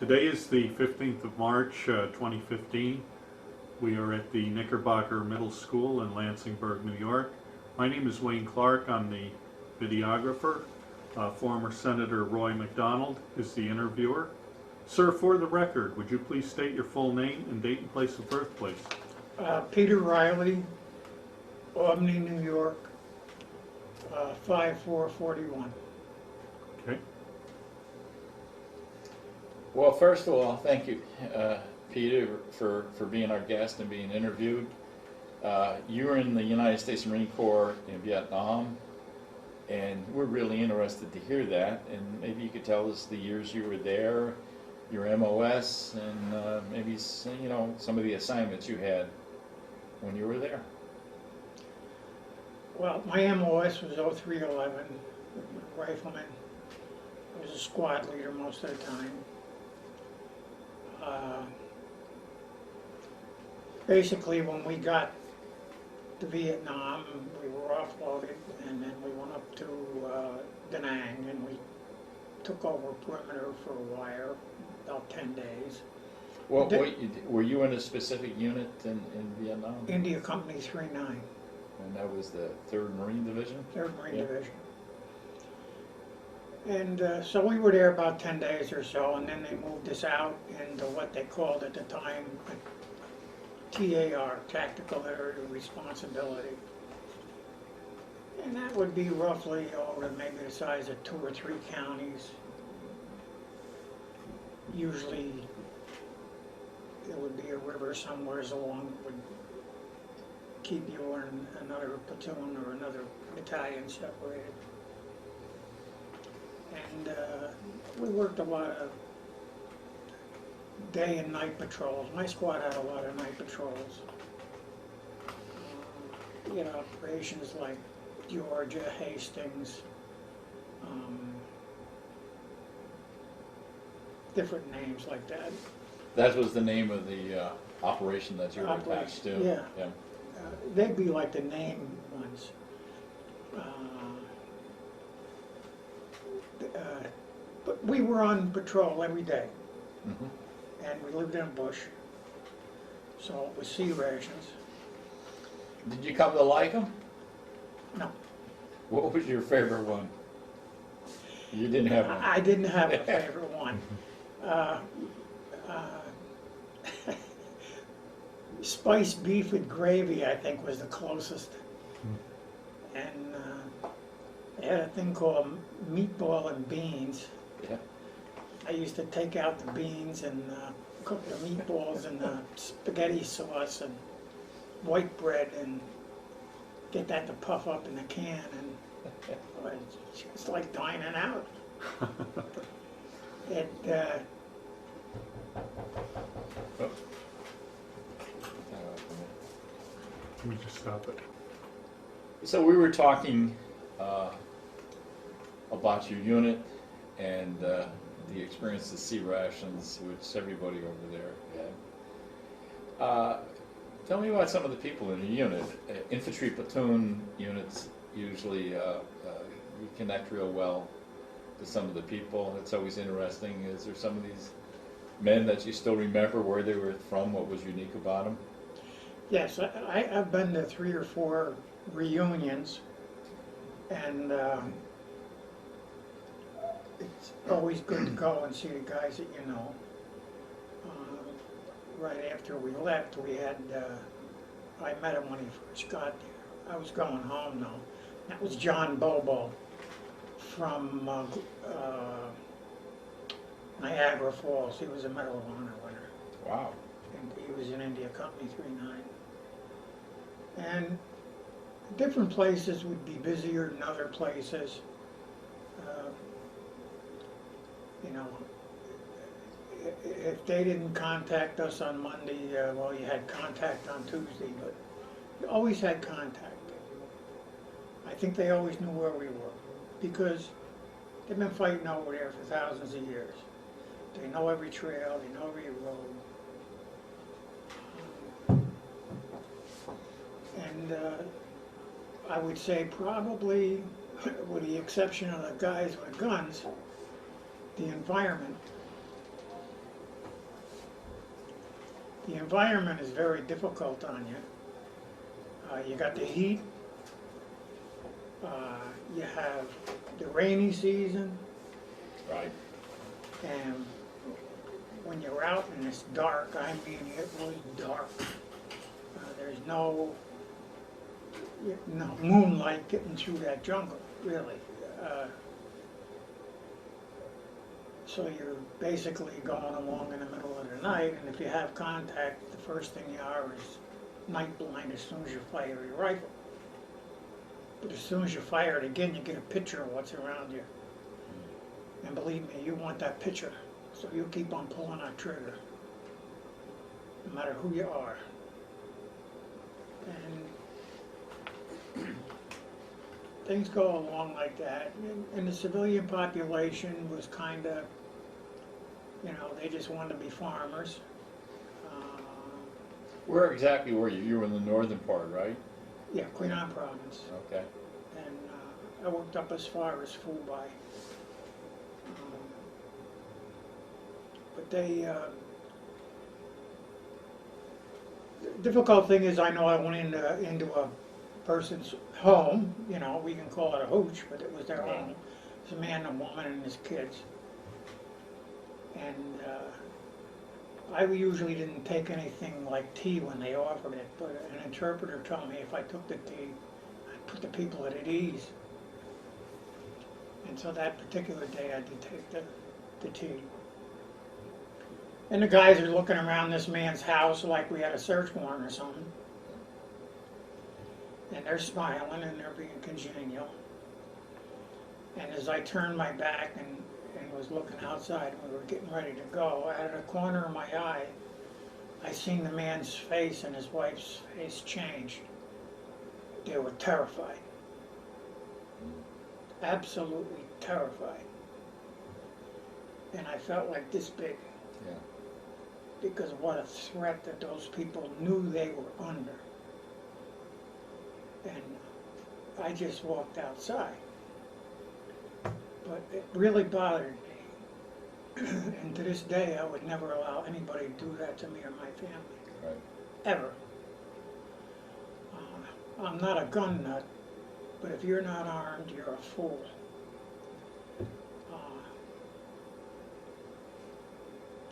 Today is the 15th of March, 2015. We are at the Knickerbocker Middle School in Lansingburg, New York. My name is Wayne Clark. I'm the videographer. Former Senator Roy McDonald is the interviewer. Sir, for the record, would you please state your full name and date and place of birth, please? Peter Riley, Albany, New York, 5441. Okay. Well, first of all, thank you, Peter, for being our guest and being interviewed. You were in the United States Marine Corps in Vietnam, and we're really interested to hear that. And maybe you could tell us the years you were there, your MOS, and maybe some of the assignments you had when you were there. Well, my MOS was 0311, rifleman. I was a squad leader most of the time. Basically, when we got to Vietnam, we were offloaded, and then we went up to Da Nang, and we took over perimeter for a while, about 10 days. Well, were you in a specific unit in Vietnam? India Company 39. And that was the 3rd Marine Division? 3rd Marine Division. And so we were there about 10 days or so, and then they moved us out into what they called at the time TAR, Tactical Area Responsibility. And that would be roughly over maybe the size of 2 or 3 counties. Usually it would be a river somewhere along that would keep you in another platoon or another battalion separated. And we worked a lot of day and night patrols. My squad had a lot of night patrols. We had operations like Georgia, Hastings, different names like that. That was the name of the operation that you were attached to? Yeah. They'd be like the name ones. But we were on patrol every day, and we lived in a bush, so it was sea rations. Did you come to like them? No. What was your favorite one? You didn't have one. I didn't have a favorite one. Spiced beef with gravy, I think, was the closest. And they had a thing called meatball and beans. Yeah. I used to take out the beans and cook the meatballs in the spaghetti sauce and white bread and get that to puff up in the can, and it's like dining out. It Let me just stop it. So we were talking about your unit and the experience of sea rations, which everybody over there had. Tell me about some of the people in your unit. Infantry platoon units usually you connect real well to some of the people. It's always interesting. Is there some of these men that you still remember where they were from, what was unique about them? Yes, I've been to 3 or 4 reunions, and it's always good to go and see the guys that you know. Right after we left, we had, I met him when he first got there. I was going home now. That was John Bobo from Niagara Falls. He was a Medal of Honor winner. Wow. And he was in India Company 39. And different places would be busier than other places. You know, if they didn't contact us on Monday, well, you had contact on Tuesday, but you always had contact. I think they always knew where we were, because they've been fighting over there for thousands of years. They know every trail, they know every road. And I would say probably, with the exception of the guys with guns, the environment the environment is very difficult on you. You got the heat, you have the rainy season, Right. and when you're out and it's dark, I mean it was dark. There's no moonlight getting through that jungle, really. So you're basically going along in the middle of the night, and if you have contact, the first thing you are is night blind as soon as you fire your rifle. But as soon as you fire it again, you get a picture of what's around you. And believe me, you want that picture, so you keep on pulling that trigger, no matter who you are. And things go along like that. And the civilian population was kind of, you know, they just wanted to be farmers. Where exactly were you? You were in the northern part, right? Yeah, Queen Anne Province. Okay. And I worked up as far as Fubai. But they, the difficult thing is I know I went into a person's home, you know, we can call it a hooch, but it was their home. It was a man, a woman, and his kids. And I usually didn't take anything like tea when they offered it, but an interpreter told me if I took the tea, I'd put the people at ease. And so that particular day I did take the tea. And the guys are looking around this man's house like we had a search warrant or something. And they're smiling and they're being congenial. And as I turned my back and was looking outside, we were getting ready to go, out of the corner of my eye, I seen the man's face and his wife's face change. They were terrified. Absolutely terrified. And I felt like this big. Yeah. Because of what a threat that those people knew they were under. And I just walked outside. But it really bothered me. And to this day, I would never allow anybody to do that to me or my family. Right. Ever. I'm not a gun nut, but if you're not armed, you're a fool.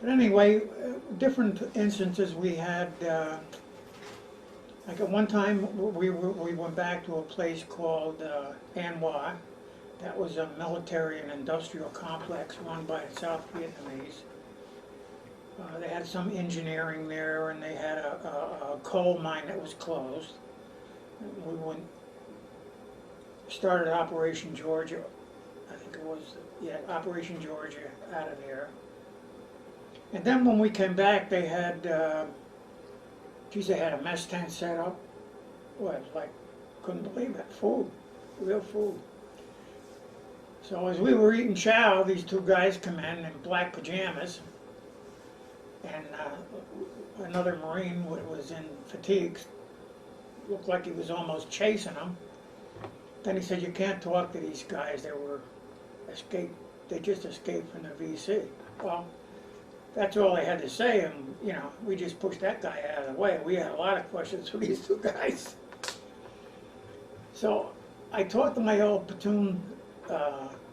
But anyway, different instances we had. Like at one time, we went back to a place called Anwa. That was a military and industrial complex run by the South Vietnamese. They had some engineering there, and they had a coal mine that was closed. We started Operation Georgia, I think it was, yeah, Operation Georgia out of there. And then when we came back, they had, geez, they had a mess tent set up. Well, it was like, couldn't believe it, food, real food. So as we were eating chow, these two guys come in black pajamas, and another Marine was in fatigues, looked like he was almost chasing them. Then he said, "You can't talk to these guys, they just escaped from the VC." Well, that's all they had to say, and you know, we just pushed that guy out of the way. We had a lot of questions for these two guys. So I talked to my old platoon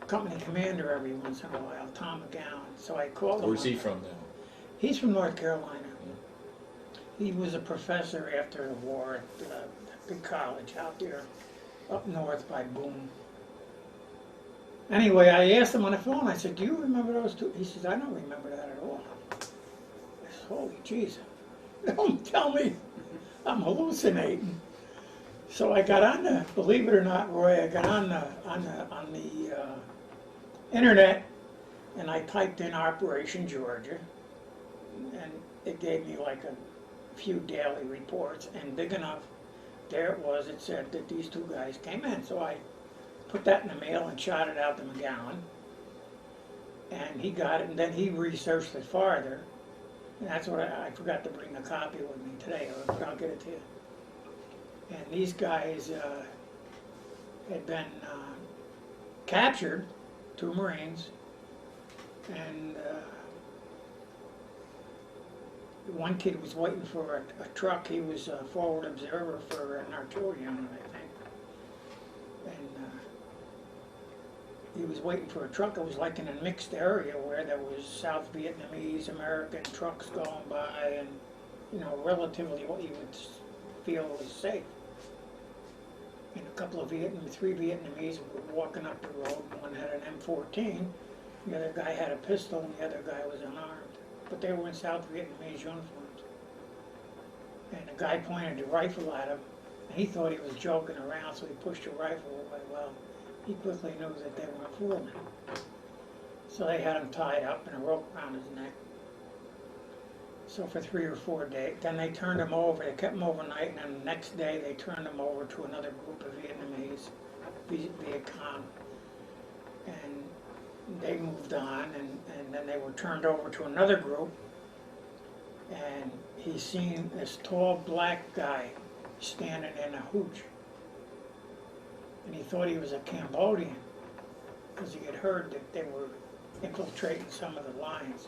company commander every once in a while, Tom McGowan. So I called him. Where's he from now? He's from North Carolina. Yeah. He was a professor after the war at a big college out there, up north by Boone. Anyway, I asked him on the phone, I said, "Do you remember those two?" He says, "I don't remember that at all." I said, "Holy jeez, don't tell me I'm hallucinating." So I got on the, believe it or not, Roy, I got on the internet, and I typed in Operation Georgia, and it gave me like a few daily reports, and big enough, there it was, it said that these two guys came in. So I put that in the mail and shot it out to McGowan, and he got it, and then he researched it farther, and that's what I forgot to bring a copy with me today, but I'll get it to you. And these guys had been captured, 2 Marines, and One kid was waiting for a truck. He was a forward observer for an artillery unit, I think. And he was waiting for a truck. It was like in a mixed area where there was South Vietnamese, American trucks going by, and you know, relatively what you would feel was safe. And a couple of three Vietnamese were walking up the road. One had an M14, the other guy had a pistol, and the other guy was unarmed. But they were in South Vietnamese uniforms. And the guy pointed a rifle at him, and he thought he was joking around, so he pushed the rifle away. Well, he quickly knew that they weren't fooling him. So they had him tied up and a rope around his neck. So for 3 or 4 days, then they turned him over, they kept him overnight, and then the next day they turned him over to another group of Vietnamese, Viet Cong. And they moved on, and then they were turned over to another group, and he seen this tall black guy standing in a hooch. And he thought he was a Cambodian, because he had heard that they were infiltrating some of the lines.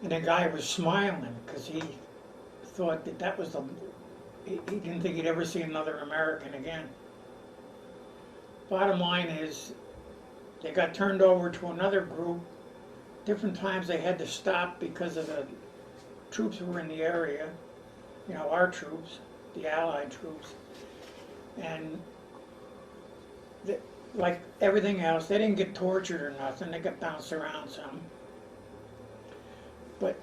And the guy was smiling because he thought that that was he didn't think he'd ever see another American again. Bottom line is, they got turned over to another group. Different times they had to stop because of the troops who were in the area, you know, our troops, the Allied troops. And like everything else, they didn't get tortured or nothing, they got bounced around some. But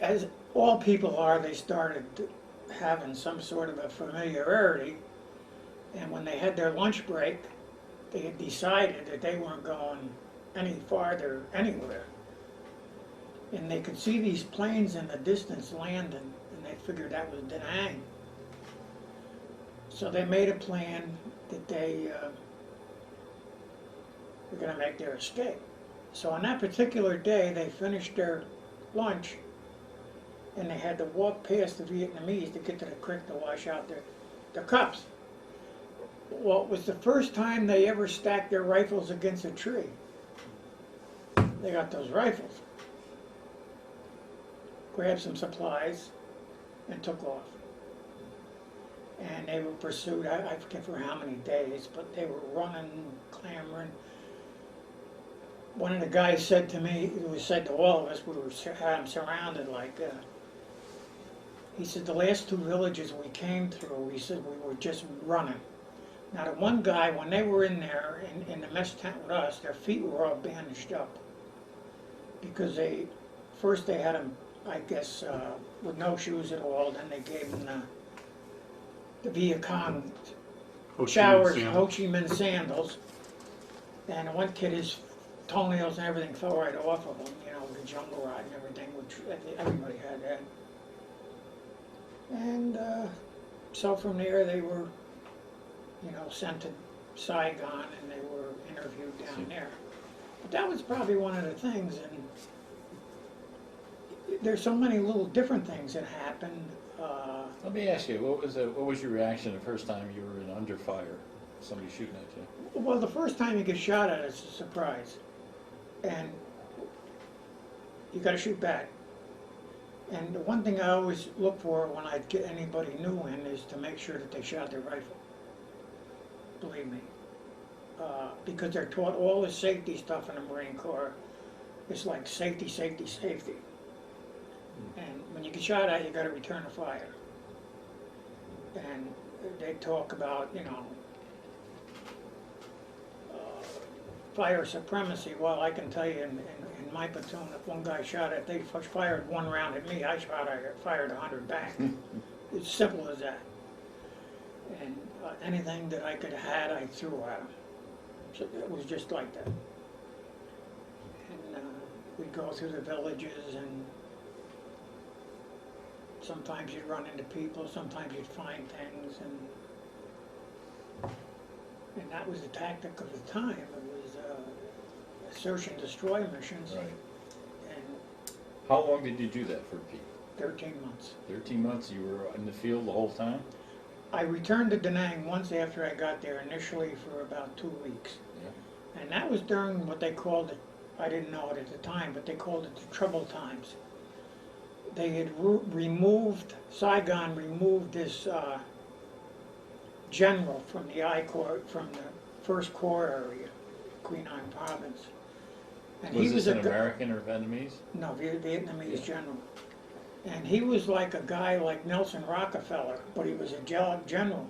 as all people are, they started having some sort of a familiarity, and when they had their lunch break, they had decided that they weren't going any farther anywhere. And they could see these planes in the distance landing, and they figured that was Da Nang. So they made a plan that they were going to make their escape. So on that particular day, they finished their lunch, and they had to walk past the Vietnamese to get to the creek to wash out their cups. Well, it was the first time they ever stacked their rifles against a tree. They got those rifles, grabbed some supplies, and took off. And they were pursued, I forget for how many days, but they were running, clamoring. One of the guys said to me, it was said to all of us, had him surrounded like, he said, the last 2 villages we came through, he said, we were just running. Now the one guy, when they were in there, in the mess tent with us, their feet were all bandaged up. Because first they had him, I guess, with no shoes at all, then they gave him the Viet Cong showers, Ho Chi Minh sandals. And one kid, his toenails and everything fell right off of him, you know, the jungle rot and everything, which everybody had that. And so from there they were, you know, sent to Saigon, and they were interviewed down there. But that was probably one of the things, and there's so many little different things that happened. Let me ask you, what was your reaction the first time you were under fire? Somebody shooting at you? Well, the first time you get shot at, it's a surprise. And you got to shoot back. And the one thing I always look for when I get anybody new in is to make sure that they shot their rifle. Believe me. Because they're taught all the safety stuff in the Marine Corps. It's like safety, safety, safety. And when you get shot at, you got to return the fire. And they talk about, you know, fire supremacy. Well, I can tell you in my platoon, if one guy shot at, they fired 1 round at me, I fired 100 back. It's simple as that. And anything that I could have had, I threw at them. So it was just like that. And we'd go through the villages, and sometimes you'd run into people, sometimes you'd find things, and that was the tactic of the time. It was search and destroy missions. Right. And How long did you do that for, Pete? 13 months. 13 months? You were in the field the whole time? I returned to Da Nang once after I got there, initially for about 2 weeks. Yeah. And that was during what they called the I didn't know it at the time, but they called it the trouble times. They had Saigon removed this general from the I Corps, from the First Corps area, Queen Anne Province. And Was he this was an American or Vietnamese? No, Vietnamese Yeah. general. And he was like a guy like Nelson Rockefeller, but he was a general.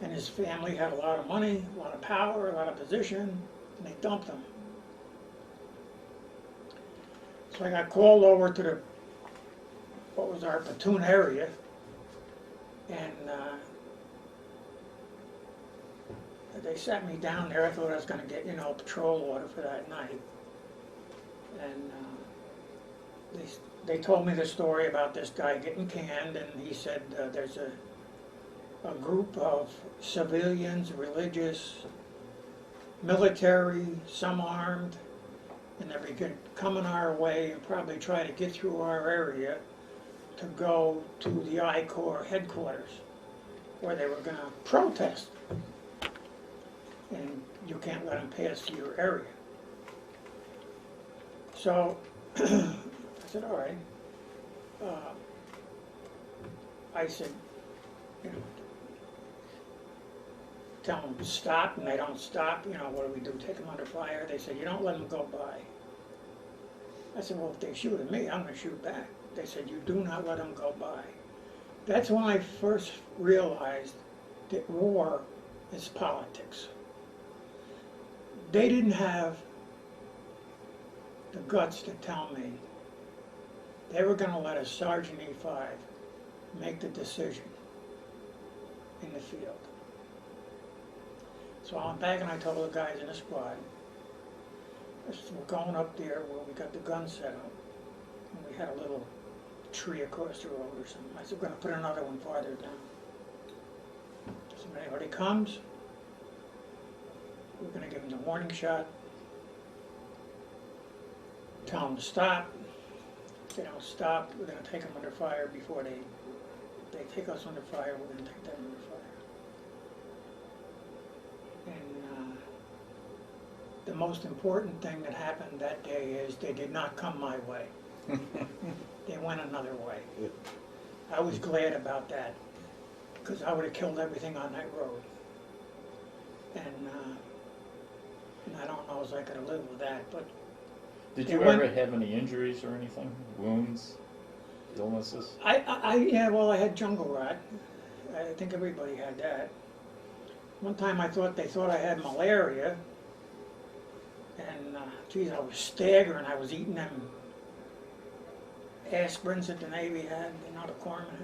And his family had a lot of money, a lot of power, a lot of position, and they dumped him. So I got called over to the, what was our platoon area, and they sat me down there. I thought I was going to get, a patrol order for that night. And they told me the story about this guy getting canned, and he said there's a group of civilians, religious, military, some armed, and they're coming our way and probably try to get through our area to go to the I Corps headquarters, where they were going to protest. And you can't let them pass through your area. So I said, all right. I said, tell them to stop, and they don't stop. What do we do? Take them under fire? They said, you don't let them go by. I said, well, if they shoot at me, I'm going to shoot back. They said, you do not let them go by. That's when I first realized that war is politics. They didn't have the guts to tell me they were going to let a Sergeant E5 make the decision in the field. So I went back and I told the guys in the squad, I said, we're going up there where we got the gun set up, and we had a little tree across the road or something. I said, we're going to put another one farther down. So if anybody comes, we're going to give them the warning shot, tell them to stop. If they don't stop, we're going to take them under fire before they take us under fire, we're going to take them under fire. And the most important thing that happened that day is they did not come my way. They went another way. I was glad about that, because I would have killed everything on that road. And I don't know if I could have lived with that, but... Did you ever have any injuries or anything? Wounds? Illnesses? Yeah, well, I had jungle rot. I think everybody had that. One time they thought I had malaria, and geez, I was staggering. I was eating them aspirins that the Navy had, the corpsmen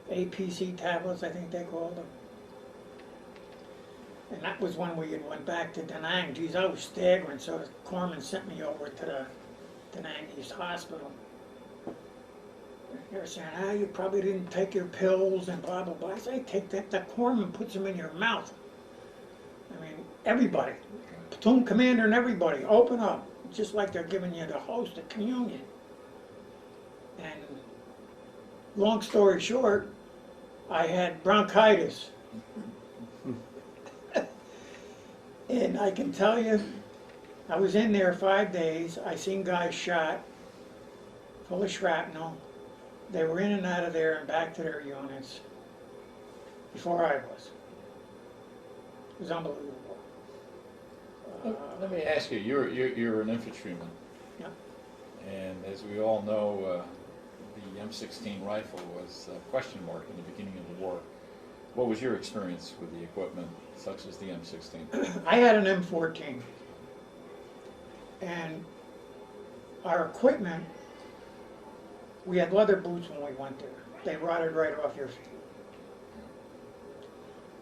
had. APC tablets, I think they called them. And that was when we went back to Da Nang. Geez, I was staggering, so the corpsman sent me over to the Da Nang East Hospital. They were saying, you probably didn't take your pills and blah, blah, blah. I said, take that. The corpsman puts them in your mouth. I mean, everybody, platoon commander and everybody, open up. Just like they're giving you the host of communion. And long story short, I had bronchitis. And I can tell you, I was in there 5 days. I seen guys shot, full of shrapnel. They were in and out of there and back to their units before I was. It was unbelievable. Let me ask you, you're an infantryman. Yep. And as we all know, the M16 rifle was a question mark in the beginning of the war. What was your experience with the equipment, such as the M16? I had an M14, and our equipment, we had leather boots when we went there. They rotted right off your feet.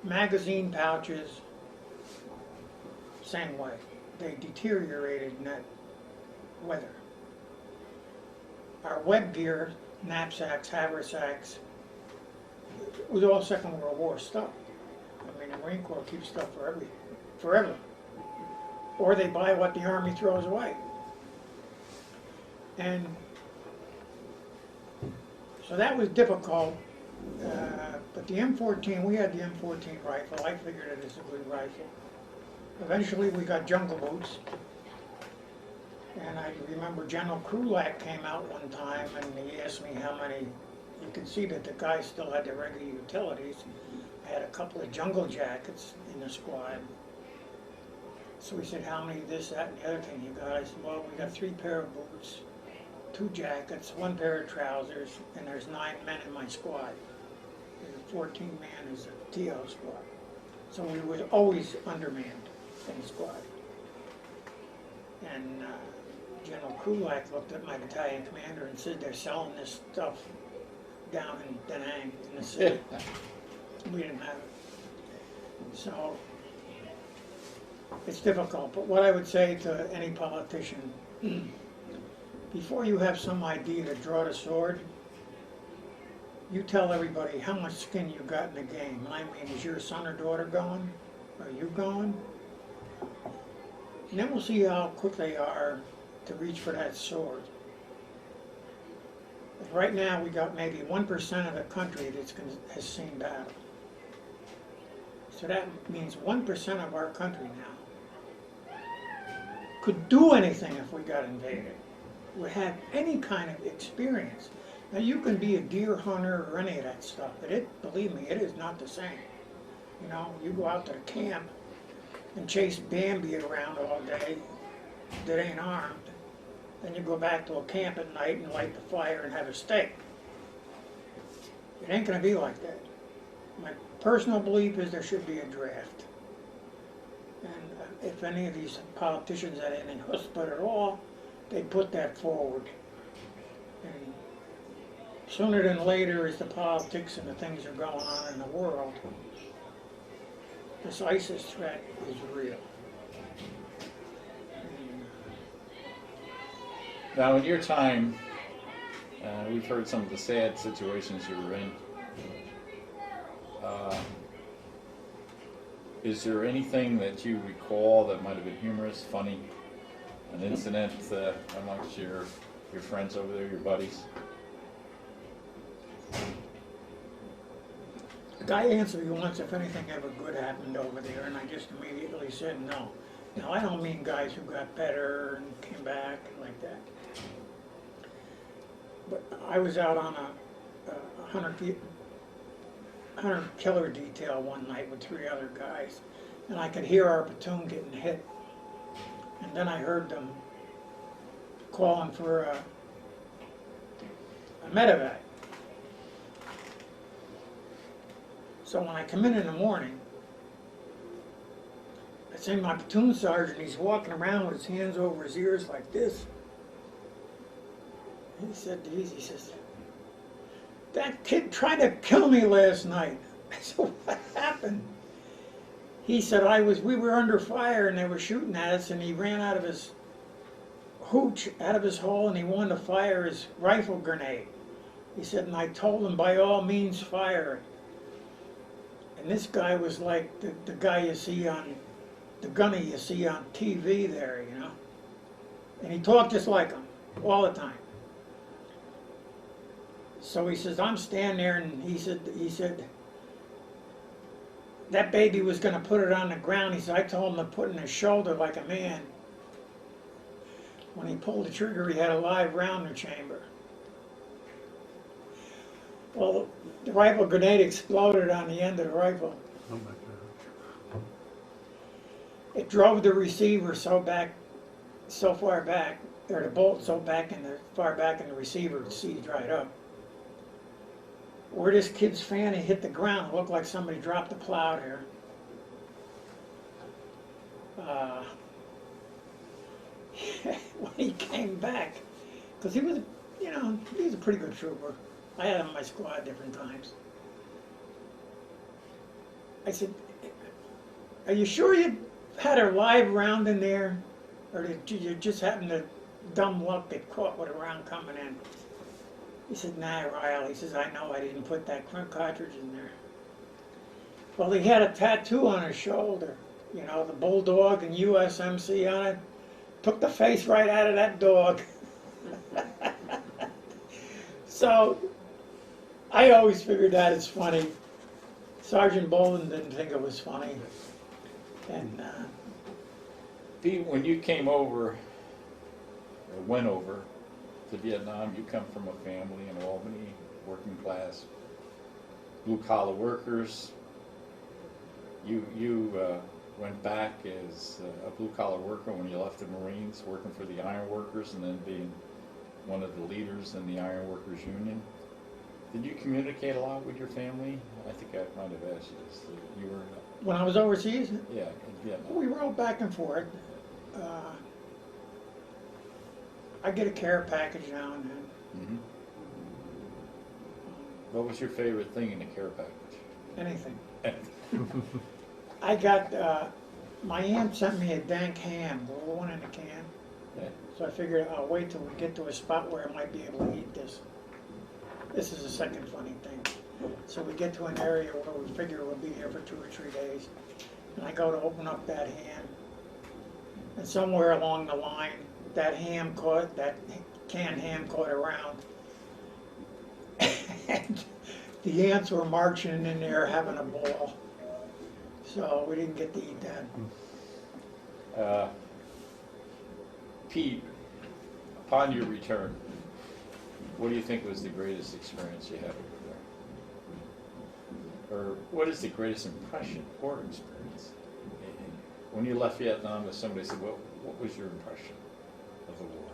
Magazine pouches, same way. They deteriorated in that weather. Our web gear, knapsacks, haversacks, it was all Second World War stuff. I mean, the Marine Corps keeps stuff forever. Or they buy what the Army throws away. And so that was difficult. But the M14, we had the M14 rifle. I figured it as a good rifle. Eventually we got jungle boots. And I remember General Krulak came out one time and he asked me how many, you can see that the guys still had their regular utilities. I had a couple of jungle jackets in the squad. So he said, how many this, that, and the other thing you got? I said, well, we got 3 pair of boots, 2 jackets, 1 pair of trousers, and there's 9 men in my squad. There's a 14 man is a TO squad. So we were always undermanned in the squad. And General Kulak looked at my battalion commander and said, they're selling this stuff down in Da Nang in the city. We didn't have it. So it's difficult, but what I would say to any politician, before you have some idea to draw the sword, you tell everybody how much skin you got in the game. And I mean, is your son or daughter going? Are you going? And then we'll see how quick they are to reach for that sword. But right now, we got maybe 1% of the country that has seen battle. So that means 1% of our country now could do anything if we got invaded, would have any kind of experience. Now you can be a deer hunter or any of that stuff, but believe me, it is not the same. You know, you go out to the camp and chase Bambi around all day that ain't armed, then you go back to a camp at night and light the fire and have a steak. It ain't gonna be like that. My personal belief is there should be a draft. And if any of these politicians had any chutzpah at all, they put that forward. And sooner than later, as the politics and the things are going on in the world, this ISIS threat is real. Now, in your time, we've heard some of the sad situations you were in. Is there anything that you recall that might have been humorous, funny, an incident amongst your friends over there, your buddies? The guy answered me once if anything ever good happened over there, and I just immediately said no. Now, I don't mean guys who got better and came back and like that. But I was out on a 100 killer detail one night with 3 other guys, and I could hear our platoon getting hit. And then I heard them calling for a medevac. So when I come in the morning, I see my platoon sergeant, he's walking around with his hands over his ears like this. He said to these, he says, that kid tried to kill me last night. I said, what happened? He said, we were under fire and they were shooting at us, and he ran out of his hooch, out of his hole, and he wanted to fire his rifle grenade. He said, and I told him, by all means, fire it. And this guy was like the guy you see on, the gunny you see on TV there, you know. And he talked just like him, all the time. So he says, I'm standing there, and he said, that baby was going to put it on the ground. He said, I told him to put it in his shoulder like a man. When he pulled the trigger, he had a live round in the chamber. Well, the rifle grenade exploded on the end of the rifle. Oh my God. It drove the receiver so far back, or the bolt so far back in the receiver, the seat dried up. Where this kid's fanny hit the ground, it looked like somebody dropped a plow there. When he came back, because he was, you know, he was a pretty good trooper. I had him in my squad different times. I said, are you sure you had a live round in there? Or did you just happen to dumb luck get caught with a round coming in? He said, nah, Ryle. He says, I know I didn't put that cartridge in there. Well, he had a tattoo on his shoulder, you know, the bulldog and USMC on it. Took the face right out of that dog. So, I always figured that it's funny. Sergeant Bolin didn't think it was funny. And When you came over, went over to Vietnam. You come from a family in Albany, working class, blue collar workers. You went back as a blue collar worker when you left the Marines, working for the iron workers, and then being one of the leaders in the Iron Workers Union. Did you communicate a lot with your family? I think I might have asked you this. You were, When I was overseas, yeah, in Vietnam. we wrote back and forth. I get a care package now and then. Mhm. What was your favorite thing in the care package? Anything. I got, my aunt sent me a dank ham, the little one in a can. Yeah. So I figured I'll wait till we get to a spot where I might be able to eat this. This is the second funny thing. So we get to an area where we figure we'll be here for 2 or 3 days. And I go to open up that ham. And somewhere along the line, that canned ham caught around. And the ants were marching in there having a ball. So we didn't get to eat that. Pete, upon your return, what do you think was the greatest experience you had over there? Or what is the greatest impression or experience? When you left Vietnam, if somebody said, what was your impression of the war?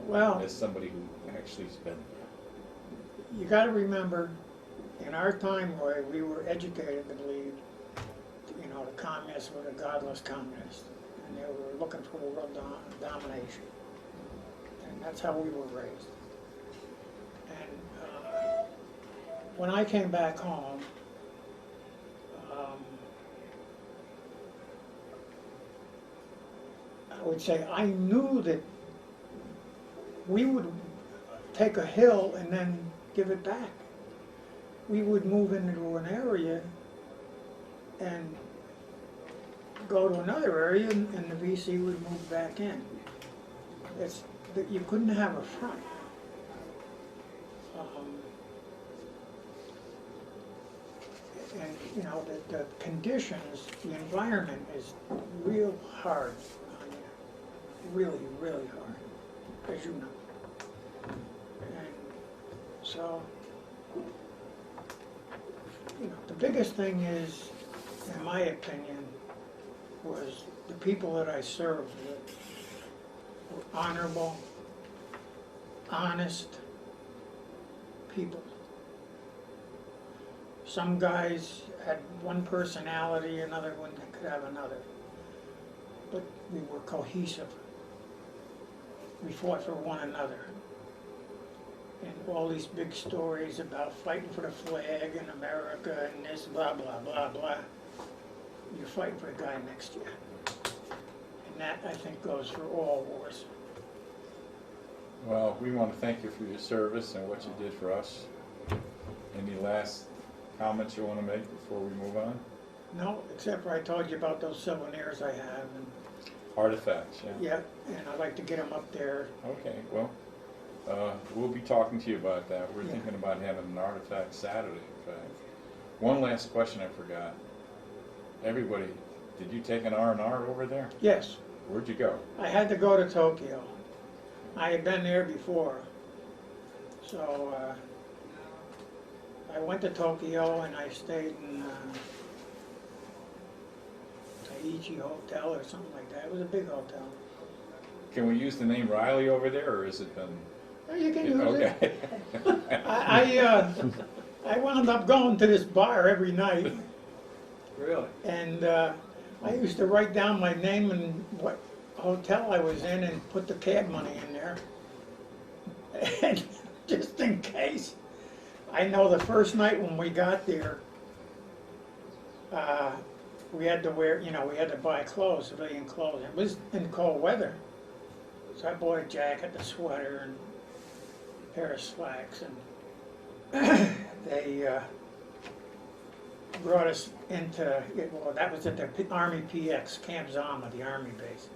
Well, As somebody who actually has been there. you got to remember, in our time, Roy, we were educated to believe, you know, the communists were the godless communists, and they were looking for world domination, and that's how we were raised. And when I came back home, I would say I knew that we would take a hill and then give it back. We would move into an area and go to another area, and the VC would move back in. It's that you couldn't have a front. And you know the conditions, the environment is real hard on you, really, really hard, as you know. And so, you know, the biggest thing is, in my opinion, was the people that I served with were honorable, honest people. Some guys had one personality, another one could have another. But we were cohesive. We fought for one another. And all these big stories about fighting for the flag in America and this blah, blah, blah, blah. You're fighting for the guy next to you. And that, I think, goes for all wars. Well, we want to thank you for your service and what you did for us. Any last comments you want to make before we move on? No, except for I told you about those souvenirs I have. And Artifacts, yeah. yeah, and I'd like to get them up there. Okay, well, we'll be talking to you about that. We're Yeah. thinking about having an artifact Saturday, in fact. One last question I forgot. Everybody, did you take an R&R over there? Yes, Where'd you go? I had to go to Tokyo. I had been there before. So I went to Tokyo and I stayed in Aichi Hotel or something like that. It was a big hotel. Can we use the name Riley over there, or has it been? Oh, you can use Okay. it. I wound up going to this bar every night, Really? and I used to write down my name and what hotel I was in and put the cab money in there. And just in case. I know the first night when we got there, we had to wear, you know, we had to buy clothes, civilian clothes. It was in cold weather. So I bought a jacket, a sweater, and a pair of slacks. And they brought us into, well, that was at the Army PX, Camp Zama, the Army base.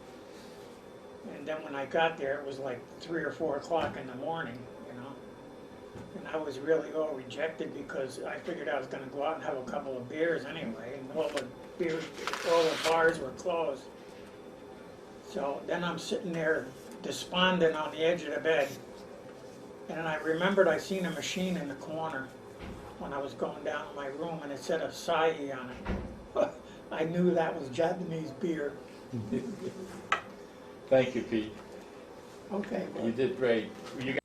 And then when I got there, it was like 3 or 4 o'clock in the morning, you know. And I was really all rejected because I figured I was going to go out and have a couple of beers anyway, and all the bars were closed. So then I'm sitting there despondent on the edge of the bed. And I remembered I seen a machine in the corner when I was going down to my room, and it said acai on it. I knew that was Japanese beer. Thank you, Pete. Okay, You did great. You